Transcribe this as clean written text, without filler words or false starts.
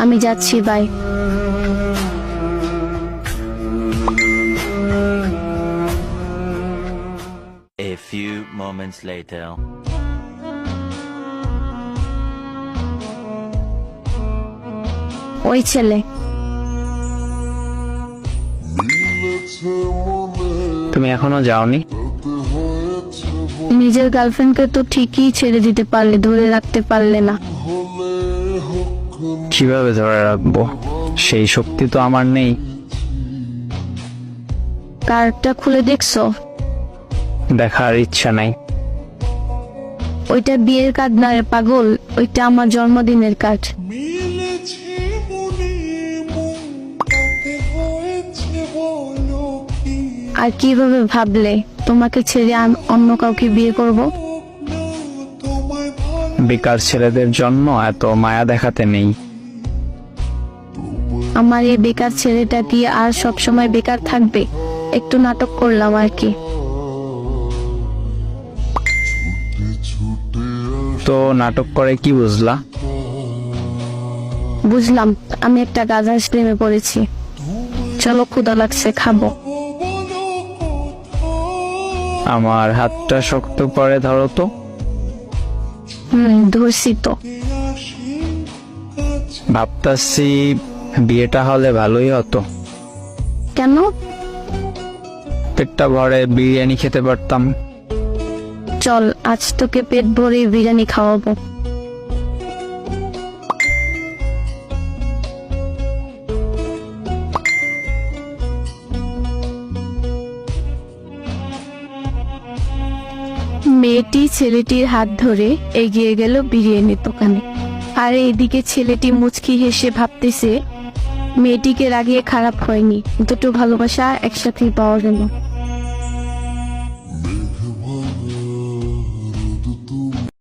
আমি যাচ্ছি, by. A few moments later. ওই ছেলে, তুমি এখনো যাওনি? নিজের গার্লফ্রেন্ডকে তো ঠিকই ছেড়ে দিতে পারলে, ধরে রাখতে পারলে না। কিভাবে ধরে রাখবো? সেই শক্তি তো আমার নেই। কার্ডটা খুলে দেখছো? দেখার ইচ্ছা নাই। ওইটা বিয়ের কার্ড না রে পাগল, ওইটা আমার জন্মদিনের কার্ড। আর কিভাবে ভাবলে তোমাকে ছেড়ে অন্য কাউকে বিয়ে করব? বেকার ছেলেদের জন্য এত মায়া দেখাতে নেই। আমার এই বেকার ছেলেটা কি আর সব সময় বেকার থাকবে? একটু নাটক করলাম আর কি। তো নাটক করে কি বুঝলা? বুঝলাম আমি একটা গাধার প্রেমে পড়েছি। চলো, ক্ষুধা লাগছে, খাবো। আমার হাতটা শক্ত করে ধরো তো। ধরছি তো। ভাবতাছি বিয়েটা হলে ভালোই হতো। কেন? পেটটা ভরে বিরিয়ানি খেতে পারতাম। চল, আজ তোকে পেট ভরে বিরিয়ানি খাওয়াবো। মেয়েটি ছেলেটির হাত ধরে এগিয়ে গেল বিরিয়ানির দোকানে। আর এদিকে ছেলেটি মুচকি হেসে ভাবতেছে মেয়েটিকে রাগিয়ে খারাপ হয়নি, দুটো ভালোবাসা একসাথেই পাওয়া গেল।